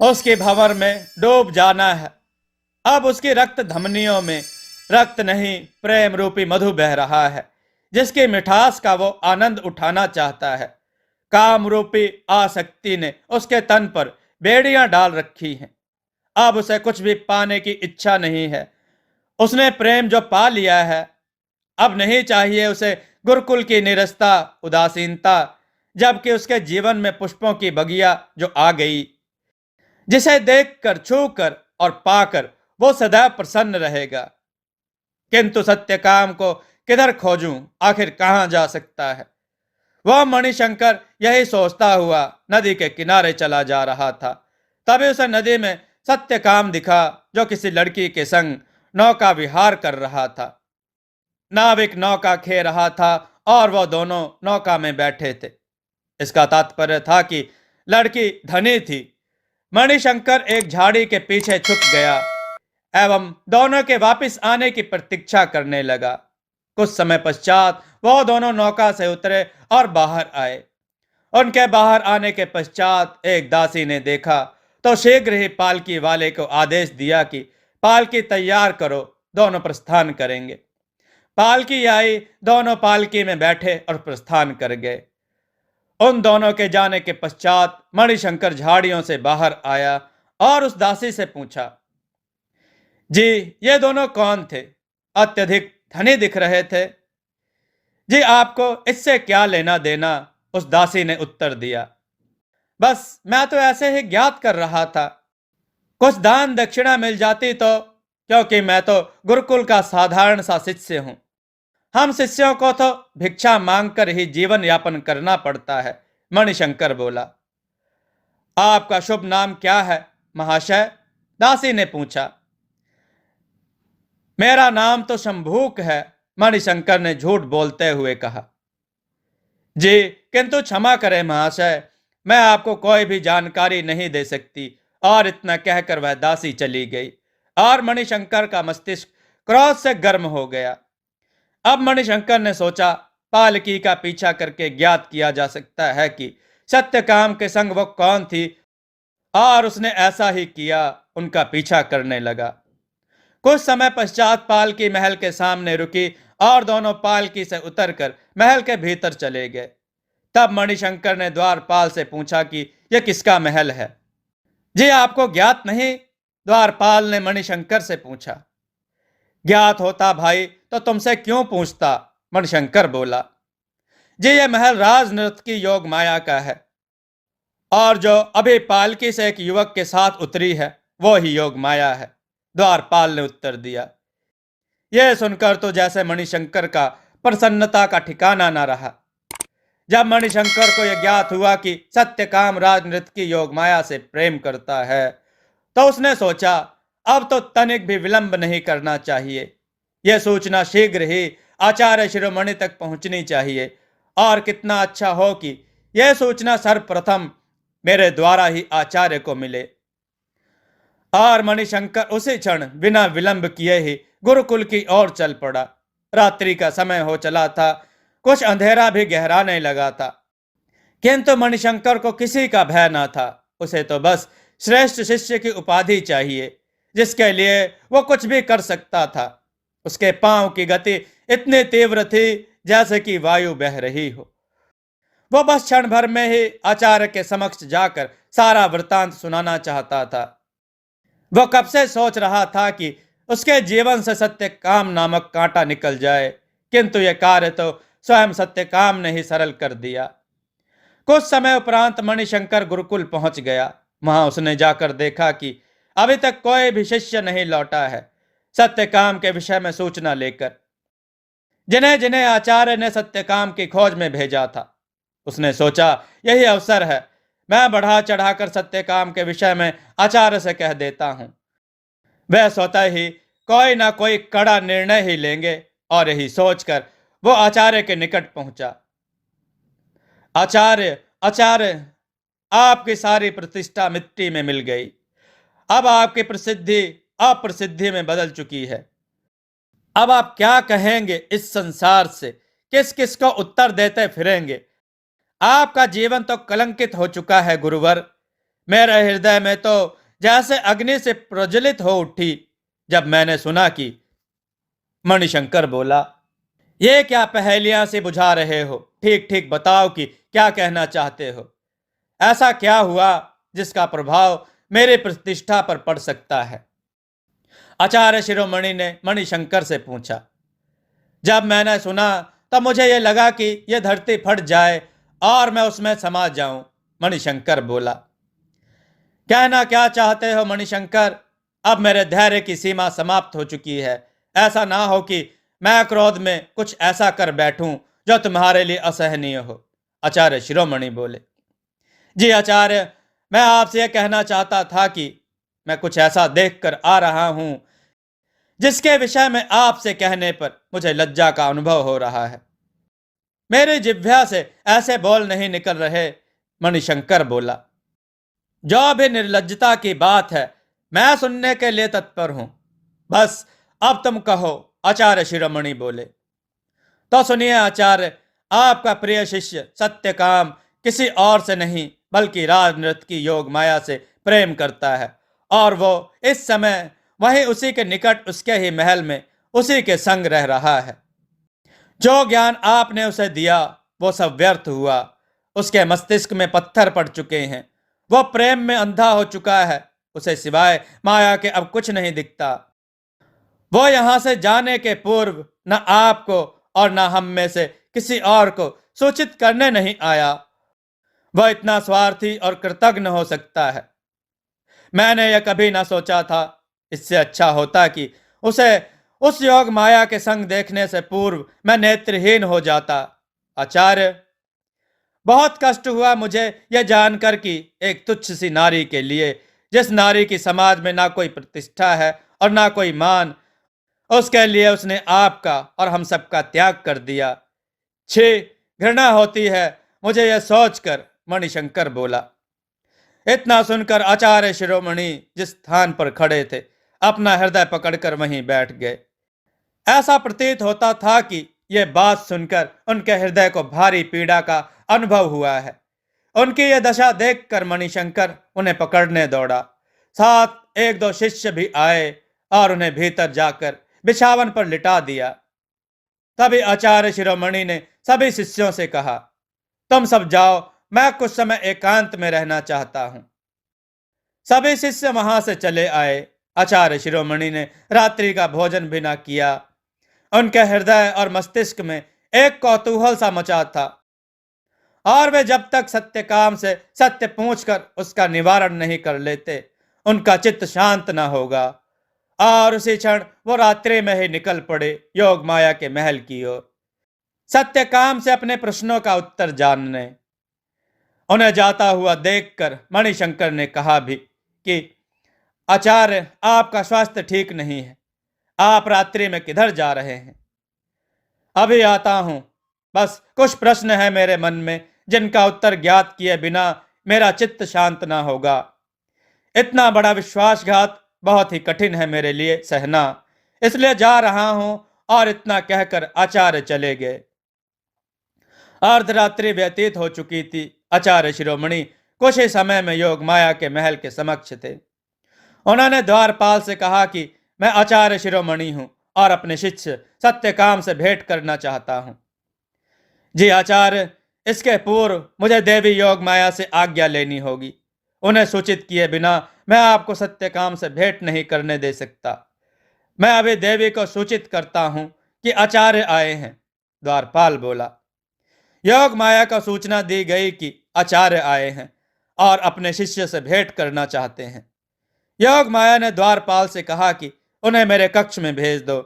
उसके भंवर में डूब जाना है। अब उसकी रक्त धमनियों में रक्त नहीं, प्रेम रूपी मधु बह रहा है, जिसकी मिठास का वो आनंद उठाना चाहता है। काम रूपी आसक्ति ने उसके तन पर बेड़ियां डाल रखी हैं। अब उसे कुछ भी पाने की इच्छा नहीं है। उसने प्रेम जो पा लिया है, अब नहीं चाहिए उसे गुरुकुल की निरस्ता, उदासीनता, जबकि उसके जीवन में पुष्पों की बगिया जो आ गई, जिसे देखकर, छूकर और पाकर वो सदैव प्रसन्न रहेगा। किंतु सत्यकाम को किधर खोजूं, आखिर कहां जा सकता है? वह मणिशंकर यही सोचता हुआ नदी के किनारे चला जा रहा था। तभी उसे नदी में सत्यकाम दिखा, जो किसी लड़की के संग नौका विहार कर रहा था। नाविक नौका खे रहा था और वह दोनों नौका में बैठे थे। इसका तात्पर्य था कि लड़की धनी थी। मणिशंकर एक झाड़ी के पीछे छुप गया एवं दोनों के वापस आने की प्रतीक्षा करने लगा। कुछ समय पश्चात वह दोनों नौका से उतरे और बाहर आए। उनके बाहर आने के पश्चात एक दासी ने देखा तो शीघ्र ही पालकी वाले को आदेश दिया कि पालकी तैयार करो, दोनों प्रस्थान करेंगे। पालकी आई, दोनों पालकी में बैठे और प्रस्थान कर गए। उन दोनों के जाने के पश्चात मणिशंकर झाड़ियों से बाहर आया और उस दासी से पूछा, जी ये दोनों कौन थे? अत्यधिक धनी दिख रहे थे। जी आपको इससे क्या लेना देना? उस दासी ने उत्तर दिया, बस मैं तो ऐसे ही ज्ञात कर रहा था। कुछ दान दक्षिणा मिल जाती तो, क्योंकि मैं तो गुरुकुल का साधारण सा शिष्य हूं। हम शिष्यों को तो भिक्षा मांगकर ही जीवन यापन करना पड़ता है। मणिशंकर बोला, आपका शुभ नाम क्या है महाशय? दासी ने पूछा। मेरा नाम तो शंभूक है, मणिशंकर ने झूठ बोलते हुए कहा। जी किंतु क्षमा करें महाशय, मैं आपको कोई भी जानकारी नहीं दे सकती। और इतना कहकर वह दासी चली गई और मणिशंकर का मस्तिष्क क्रोध से गर्म हो गया। अब मणिशंकर ने सोचा, पालकी का पीछा करके ज्ञात किया जा सकता है कि सत्यकाम के संग वो कौन थी, और उसने ऐसा ही किया, उनका पीछा करने लगा। कुछ समय पश्चात पालकी महल के सामने रुकी और दोनों पालकी से उतरकर महल के भीतर चले गए। तब मणिशंकर ने द्वारपाल से पूछा कि यह किसका महल है? जी आपको ज्ञात नहीं? द्वारपाल ने मणिशंकर से पूछा। ज्ञात होता भाई तो तुमसे क्यों पूछता? मणिशंकर बोला। जी यह महल राजनृत्य की योग माया का है, और जो अभी पालकी से एक युवक के साथ उतरी है वो ही योग माया है, द्वारपाल ने उत्तर दिया। यह सुनकर तो जैसे मणिशंकर का प्रसन्नता का ठिकाना न रहा। जब मणिशंकर को यह ज्ञात हुआ कि सत्यकाम राजनृत्य की योग माया से प्रेम करता है, तो उसने सोचा, अब तो तनिक भी विलंब नहीं करना चाहिए। यह सूचना शीघ्र ही आचार्य शिरोमणि तक पहुंचनी चाहिए, और कितना अच्छा हो कि यह सूचना सर्वप्रथम मेरे द्वारा ही आचार्य को मिले। और मणिशंकर उसी क्षण बिना विलंब किए ही गुरुकुल की ओर चल पड़ा। रात्रि का समय हो चला था, कुछ अंधेरा भी गहराने लगा था, किंतु मणिशंकर को किसी का भय न था। उसे तो बस श्रेष्ठ शिष्य की उपाधि चाहिए, जिसके लिए वो कुछ भी कर सकता था। उसके पांव की गति इतनी तीव्र थी जैसे कि वायु बह रही हो। वो बस क्षण भर में ही आचार्य के समक्ष जाकर सारा वृतांत सुनाना चाहता था। वह कब से सोच रहा था कि उसके जीवन से सत्यकाम नामक कांटा निकल जाए, किंतु यह कार्य तो स्वयं सत्यकाम ने ही सरल कर दिया। कुछ समय उपरांत मणिशंकर गुरुकुल पहुंच गया। वहां उसने जाकर देखा कि अभी तक कोई भी शिष्य नहीं लौटा है सत्यकाम के विषय में सूचना लेकर, जिन्हें जिन्हें आचार्य ने सत्यकाम की खोज में भेजा था। उसने सोचा, यही अवसर है, मैं बढ़ा चढ़ाकर सत्यकाम के विषय में आचार्य से कह देता हूं। वह स्वतः ही कोई ना कोई कड़ा निर्णय ही लेंगे। और यही सोचकर वो आचार्य के निकट पहुंचा। आचार्य, आचार्य, आपकी सारी प्रतिष्ठा मिट्टी में मिल गई। अब आपकी प्रसिद्धि अप्रसिद्धि में बदल चुकी है। अब आप क्या कहेंगे इस संसार से? किस किस को उत्तर देते फिरेंगे? आपका जीवन तो कलंकित हो चुका है गुरुवर। मेरे हृदय में तो जैसे अग्नि से प्रज्वलित हो उठी जब मैंने सुना कि। मणिशंकर बोला, ये क्या पहेलियां से बुझा रहे हो? ठीक ठीक बताओ कि क्या कहना चाहते हो। ऐसा क्या हुआ जिसका प्रभाव मेरी प्रतिष्ठा पर पड़ सकता है? आचार्य शिरोमणि ने मणिशंकर से पूछा। जब मैंने सुना तब मुझे यह लगा कि यह धरती फट जाए और मैं उसमें समा जाऊं, मणिशंकर बोला। कहना क्या चाहते हो मणिशंकर? अब मेरे धैर्य की सीमा समाप्त हो चुकी है। ऐसा ना हो कि मैं क्रोध में कुछ ऐसा कर बैठूं जो तुम्हारे लिए असहनीय हो, आचार्य शिरोमणि बोले। जी आचार्य, मैं आपसे यह कहना चाहता था कि मैं कुछ ऐसा देखकर आ रहा हूं जिसके विषय में आपसे कहने पर मुझे लज्जा का अनुभव हो रहा है। मेरी जिह्वा से ऐसे बोल नहीं निकल रहे, मणिशंकर बोला। जो भी निर्लज्जता की बात है मैं सुनने के लिए तत्पर हूं। बस अब तुम कहो, आचार्य शिरोमणि बोले। तो सुनिए आचार्य, आपका प्रिय शिष्य सत्यकाम किसी और से नहीं बल्कि राजनृत्य की योग माया से प्रेम करता है, और वो इस समय वहीं उसी के निकट उसके ही महल में उसी के संग रह रहा है। जो ज्ञान आपने उसे दिया वो सब व्यर्थ हुआ। उसके मस्तिष्क में पत्थर पड़ चुके हैं। वो प्रेम में अंधा हो चुका है। उसे सिवाय माया के अब कुछ नहीं दिखता। वो यहां से जाने के पूर्व न आपको और न हम में से किसी और को सूचित करने नहीं आया। वह इतना स्वार्थी और कृतज्ञ हो सकता है। मैंने यह कभी ना सोचा था। इससे अच्छा होता कि उसे उस योग माया के संग देखने से पूर्व मैं नेत्रहीन हो जाता। आचार्य, बहुत कष्ट हुआ मुझे यह जानकर कि एक तुच्छ सी नारी के लिए, जिस नारी की समाज में ना कोई प्रतिष्ठा है और ना कोई मान, उसके लिए उसने आपका और हम सबका त्याग कर दिया। छी, घृणा होती है मुझे यह सोचकर, मणिशंकर बोला। इतना सुनकर आचार्य शिरोमणि जिस स्थान पर खड़े थे अपना हृदय पकड़कर वहीं बैठ गए। ऐसा प्रतीत होता था कि यह बात सुनकर उनके हृदय को भारी पीड़ा का अनुभव हुआ है। उनकी यह दशा देखकर मणिशंकर उन्हें पकड़ने दौड़ा। साथ एक दो शिष्य भी आए और उन्हें भीतर जाकर बिछावन पर लिटा दिया। तभी आचार्य शिरोमणि ने सभी शिष्यों से कहा, तुम सब जाओ, मैं कुछ समय एकांत में रहना चाहता हूं। सभी शिष्य वहां से चले आए। आचार्य शिरोमणि ने रात्रि का भोजन भी ना किया। उनके हृदय और मस्तिष्क में एक कौतूहल सा मचा था, और वे जब तक सत्य काम से सत्य पूछकर उसका निवारण नहीं कर लेते उनका चित्त शांत न होगा। और उसी क्षण वो रात्रि में ही निकल पड़े योग माया के महल की ओर, सत्य काम से अपने प्रश्नों का उत्तर जानने। उन्हें जाता हुआ देखकर मणिशंकर ने कहा भी कि आचार्य, आपका स्वास्थ्य ठीक नहीं है। आप रात्रि में किधर जा रहे हैं? अभी आता हूं। बस कुछ प्रश्न है मेरे मन में जिनका उत्तर ज्ञात किए बिना मेरा चित्त शांत ना होगा। इतना बड़ा विश्वासघात बहुत ही कठिन है मेरे लिए सहना, इसलिए जा रहा हूं। और इतना कहकर आचार्य चले गए। अर्धरात्रि व्यतीत हो चुकी थी। आचार्य शिरोमणि कुछ ही समय में योग माया के महल के समक्ष थे। उन्होंने द्वारपाल से कहा कि मैं आचार्य शिरोमणि हूं और अपने शिष्य सत्यकाम से भेंट करना चाहता हूं। जी आचार्य, इसके पूर्व मुझे देवी योग माया से आज्ञा लेनी होगी। उन्हें सूचित किए बिना मैं आपको सत्यकाम से भेंट नहीं करने दे सकता। मैं अभी देवी को सूचित करता हूं कि आचार्य आए हैं, द्वारपाल बोला। योग माया को सूचना दी गई कि आचार्य आए हैं और अपने शिष्य से भेंट करना चाहते हैं। योग माया ने द्वारपाल से कहा कि उन्हें मेरे कक्ष में भेज दो।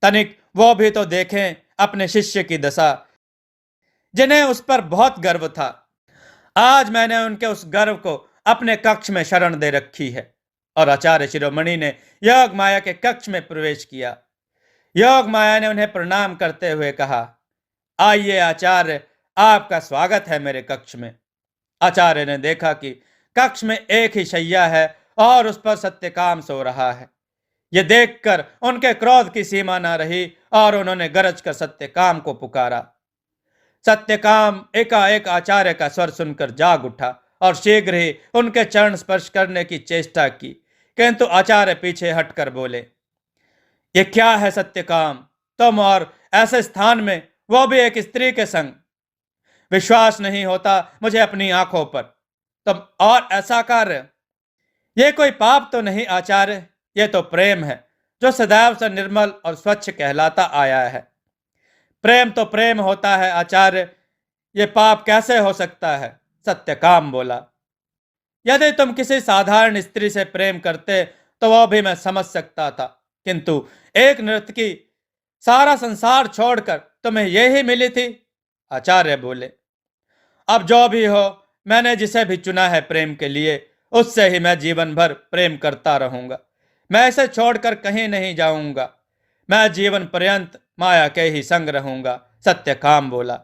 तनिक वो भी तो देखें अपने शिष्य की दशा, जिन्हें उस पर बहुत गर्व था। आज मैंने उनके उस गर्व को अपने कक्ष में शरण दे रखी है। और आचार्य शिरोमणि ने योग माया के कक्ष में प्रवेश किया। योग माया ने उन्हें प्रणाम करते हुए कहा, आइए आचार्य, आपका स्वागत है मेरे कक्ष में। आचार्य ने देखा कि कक्ष में एक ही शैया है और उस पर सत्यकाम सो रहा है। यह देखकर उनके क्रोध की सीमा न रही और उन्होंने गरज कर सत्यकाम को पुकारा। सत्यकाम एकाएक आचार्य का स्वर सुनकर जाग उठा और शीघ्र ही उनके चरण स्पर्श करने की चेष्टा की, किंतु आचार्य पीछे हटकर बोले, ये क्या है सत्यकाम, तुम और ऐसे स्थान में, वो भी एक स्त्री के संग। विश्वास नहीं होता मुझे अपनी आंखों पर, तुम और ऐसा कार्य। ये कोई पाप तो नहीं आचार्य, ये तो प्रेम है जो सदैव से निर्मल और स्वच्छ कहलाता आया है। प्रेम तो प्रेम होता है आचार्य, ये पाप कैसे हो सकता है? सत्यकाम बोला, यदि तुम किसी साधारण स्त्री से प्रेम करते तो वह भी मैं समझ सकता था, किंतु एक नर्तकी सारा संसार छोड़कर तुम्हें यही मिली थी। आचार्य बोले, अब जो भी हो, मैंने जिसे भी चुना है प्रेम के लिए, उससे ही मैं जीवन भर प्रेम करता रहूंगा। मैं इसे छोड़कर कहीं नहीं जाऊंगा। मैं जीवन पर्यंत माया के ही संग रहूंगा। सत्यकाम बोला,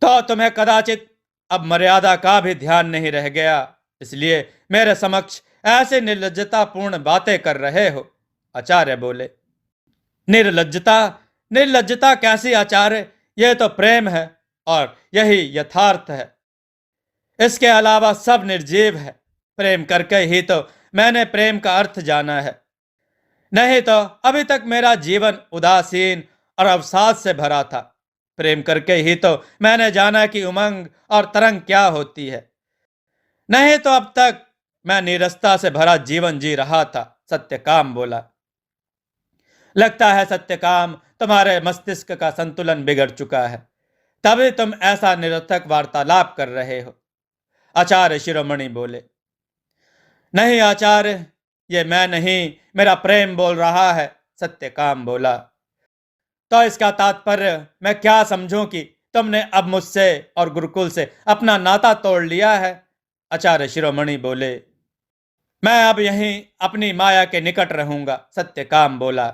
तो तुम्हें कदाचित अब मर्यादा का भी ध्यान नहीं रह गया, इसलिए मेरे समक्ष ऐसे निर्लज्जतापूर्ण बातें कर रहे हो। आचार्य बोले, निर्लज्जता? निर्लज्जता कैसी आचार्य? यह तो प्रेम है और यही यथार्थ है। इसके अलावा सब निर्जीव है। प्रेम करके ही तो मैंने प्रेम का अर्थ जाना है, नहीं तो अभी तक मेरा जीवन उदासीन और अवसाद से भरा था। प्रेम करके ही तो मैंने जाना कि उमंग और तरंग क्या होती है, नहीं तो अब तक मैं नीरसता से भरा जीवन जी रहा था। सत्यकाम बोला, लगता है सत्यकाम तुम्हारे मस्तिष्क का संतुलन बिगड़ चुका है, तभी तुम ऐसा निरर्थक वार्तालाप कर रहे हो। आचार्य शिरोमणि बोले, नहीं आचार्य, ये मैं नहीं, मेरा प्रेम बोल रहा है। सत्यकाम बोला, तो इसका तात्पर्य मैं क्या समझूं कि तुमने अब मुझसे और गुरुकुल से अपना नाता तोड़ लिया है? आचार्य शिरोमणि बोले, मैं अब यहीं अपनी माया के निकट रहूंगा। सत्यकाम बोला,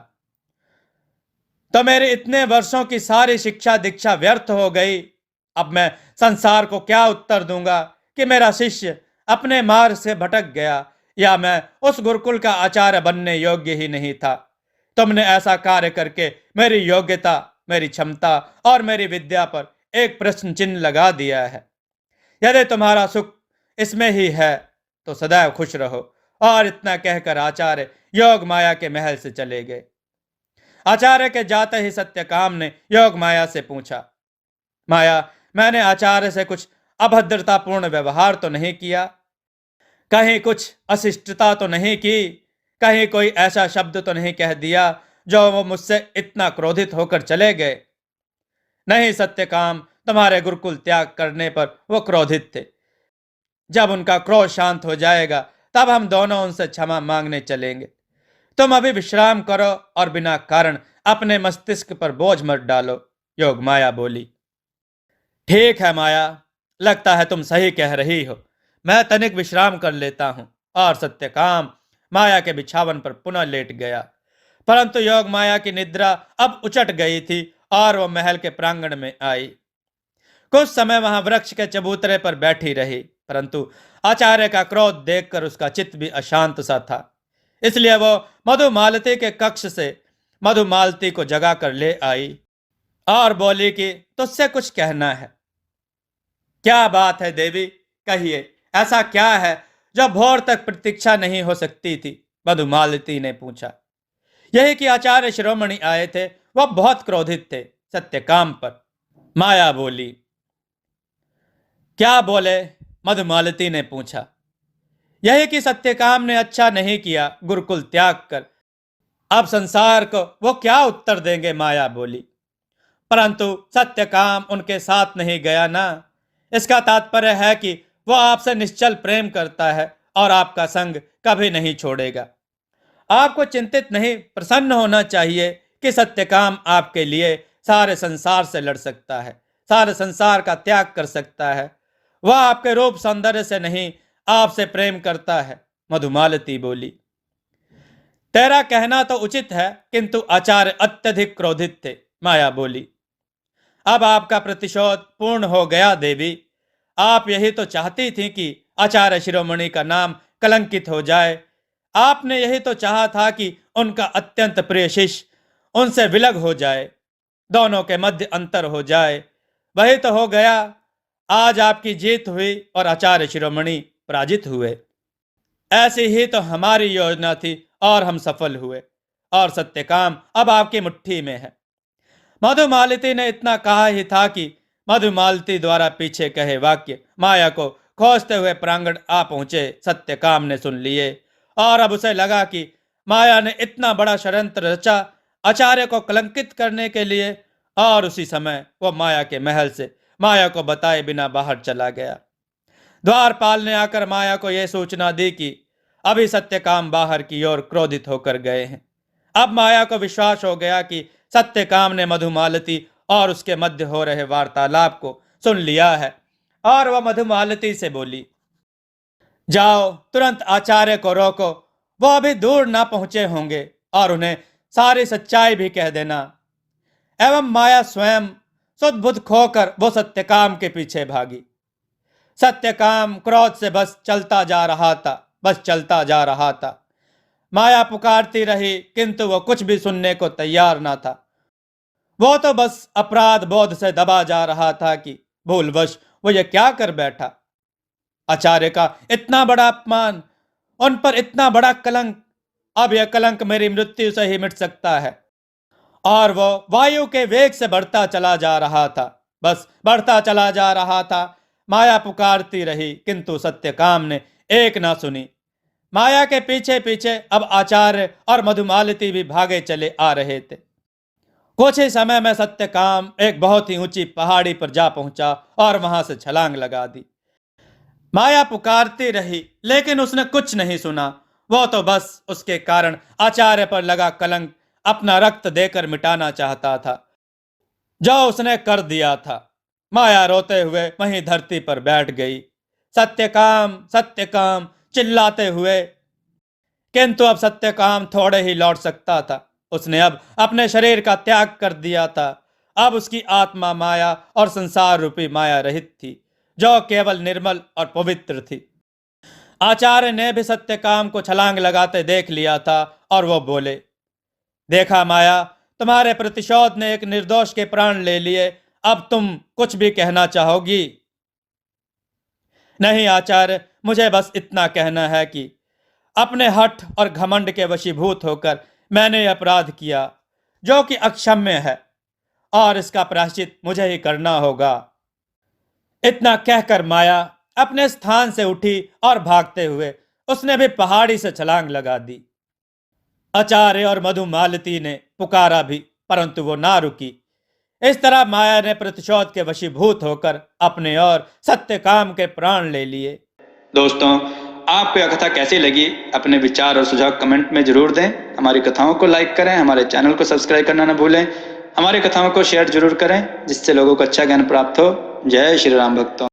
तो मेरे इतने वर्षों की सारी शिक्षा दीक्षा व्यर्थ हो गई। अब मैं संसार को क्या उत्तर दूंगा कि मेरा शिष्य अपने मार्ग से भटक गया, या मैं उस गुरुकुल का आचार्य बनने योग्य ही नहीं था। तुमने ऐसा कार्य करके मेरी योग्यता, मेरी क्षमता और मेरी विद्या पर एक प्रश्न चिन्ह लगा दिया है। यदि तुम्हारा सुख इसमें ही है तो सदैव खुश रहो। और इतना कहकर आचार्य योग माया के महल से चले गए। आचार्य के जाते ही सत्यकाम ने योग माया से पूछा, माया, मैंने आचार्य से कुछ अभद्रतापूर्ण व्यवहार तो नहीं किया? कहीं कुछ अशिष्टता तो नहीं की? कहीं कोई ऐसा शब्द तो नहीं कह दिया जो वो मुझसे इतना क्रोधित होकर चले गए? नहीं सत्यकाम, तुम्हारे गुरुकुल त्याग करने पर वो क्रोधित थे। जब उनका क्रोध शांत हो जाएगा तब हम दोनों उनसे क्षमा मांगने चलेंगे। तुम अभी विश्राम करो और बिना कारण अपने मस्तिष्क पर बोझ मत डालो। योग माया बोली, ठीक है माया, लगता है तुम सही कह रही हो। मैं तनिक विश्राम कर लेता हूं। और सत्यकाम माया के बिछावन पर पुनः लेट गया। परंतु योग माया की निद्रा अब उचट गई थी और वह महल के प्रांगण में आई। कुछ समय वहां वृक्ष के चबूतरे पर बैठी रही, परंतु आचार्य का क्रोध देखकर उसका चित्त भी अशांत सा था। इसलिए वो मधुमालती के कक्ष से मधुमालती को जगाकर ले आई और बोली कि तुझसे कुछ कहना है। क्या बात है देवी, कहिए, ऐसा क्या है जो भोर तक प्रतीक्षा नहीं हो सकती थी? मधुमालती ने पूछा। यही कि आचार्य शिरोमणि आए थे, वह बहुत क्रोधित थे सत्यकाम पर। माया बोली, क्या बोले? मधुमालती ने पूछा। यही कि सत्यकाम ने अच्छा नहीं किया गुरुकुल त्याग कर। अब संसार को वो क्या उत्तर देंगे? माया बोली। परंतु सत्यकाम उनके साथ नहीं गया ना। इसका तात्पर्य है कि वह आपसे निश्चल प्रेम करता है और आपका संग कभी नहीं छोड़ेगा। आपको चिंतित नहीं, प्रसन्न होना चाहिए कि सत्यकाम आपके लिए सारे संसार से लड़ सकता है, सारे संसार का त्याग कर सकता है। वह आपके रूप सौंदर्य से नहीं, आपसे प्रेम करता है। मधुमालती बोली, तेरा कहना तो उचित है, किंतु आचार्य अत्यधिक क्रोधित थे। माया बोली, अब आपका प्रतिशोध पूर्ण हो गया देवी। आप यही तो चाहती थी कि आचार्य शिरोमणि का नाम कलंकित हो जाए। आपने यही तो चाहा था कि उनका अत्यंत प्रिय शिष्य उनसे विलग हो जाए, दोनों के मध्य अंतर हो जाए। वही तो हो गया। आज आपकी जीत हुई और आचार्य शिरोमणि पराजित हुए। ऐसी ही तो हमारी योजना थी और हम सफल हुए, और सत्यकाम अब आपकी मुट्ठी में है। मधुमालती ने इतना कहा ही था कि मधुमालती द्वारा पीछे कहे वाक्य माया को खोजते हुए प्रांगण आ पहुंचे सत्यकाम ने सुन लिए, और अब उसे लगा कि माया ने इतना बड़ा षड्यंत्र रचा आचार्य को कलंकित करने के लिए, और उसी समय वो माया के महल से माया को बताए बिना बाहर चला गया। द्वारपाल ने आकर माया को यह सूचना दी कि अभी सत्यकाम बाहर की ओर क्रोधित होकर गए हैं। अब माया को विश्वास हो गया कि सत्यकाम ने मधुमालती और उसके मध्य हो रहे वार्तालाप को सुन लिया है, और वह मधुमालती से बोली, जाओ तुरंत आचार्य को रोको, वो अभी दूर ना पहुंचे होंगे, और उन्हें सारी सच्चाई भी कह देना। एवं माया स्वयं सुध बुध खोकर वो सत्यकाम के पीछे भागी। सत्यकाम क्रोध से बस चलता जा रहा था, बस चलता जा रहा था। माया पुकारती रही, किंतु वो कुछ भी सुनने को तैयार ना था। वो तो बस अपराध बोध से दबा जा रहा था कि भूलवश वो ये क्या कर बैठा। आचार्य का इतना बड़ा अपमान, उन पर इतना बड़ा कलंक, अब यह कलंक मेरी मृत्यु से ही मिट सकता है। और वो वायु के वेग से बढ़ता चला जा रहा था, बस बढ़ता चला जा रहा था। माया पुकारती रही, किंतु सत्यकाम ने एक ना सुनी। माया के पीछे पीछे अब आचार्य और मधुमालती भी भागे चले आ रहे थे। कुछ ही समय में सत्यकाम एक बहुत ही ऊंची पहाड़ी पर जा पहुंचा और वहां से छलांग लगा दी। माया पुकारती रही, लेकिन उसने कुछ नहीं सुना। वो तो बस उसके कारण आचार्य पर लगा कलंक अपना रक्त देकर मिटाना चाहता था, जो उसने कर दिया था। माया रोते हुए वहीं धरती पर बैठ गई, सत्यकाम सत्यकाम चिल्लाते हुए। किंतु अब सत्यकाम थोड़े ही लौट सकता था। उसने अब अपने शरीर का त्याग कर दिया था। अब उसकी आत्मा माया और संसार रूपी माया रहित थी, जो केवल निर्मल और पवित्र थी। आचार्य ने भी सत्यकाम को छलांग लगाते देख लिया था, और वो बोले, देखा माया, तुम्हारे प्रतिशोध ने एक निर्दोष के प्राण ले लिए, अब तुम कुछ भी कहना चाहोगी? नहीं आचार्य, मुझे बस इतना कहना है कि अपने हठ और घमंड के वशीभूत होकर मैंने अपराध किया, जो कि अक्षम्य है, और इसका प्रायश्चित मुझे ही करना होगा। इतना कहकर माया अपने स्थान से उठी और भागते हुए उसने भी पहाड़ी से छलांग लगा दी। आचार्य और मधुमालती ने पुकारा भी, परंतु वो ना रुकी। इस तरह माया ने प्रतिशोध के वशीभूत होकर अपने और सत्यकाम के प्राण ले लिए। दोस्तों, आपको यह कथा कैसी लगी? अपने विचार और सुझाव कमेंट में जरूर दें। हमारी कथाओं को लाइक करें, हमारे चैनल को सब्सक्राइब करना न भूलें। हमारी कथाओं को शेयर जरूर करें, जिससे लोगों को अच्छा ज्ञान प्राप्त हो। जय श्री राम भक्तों।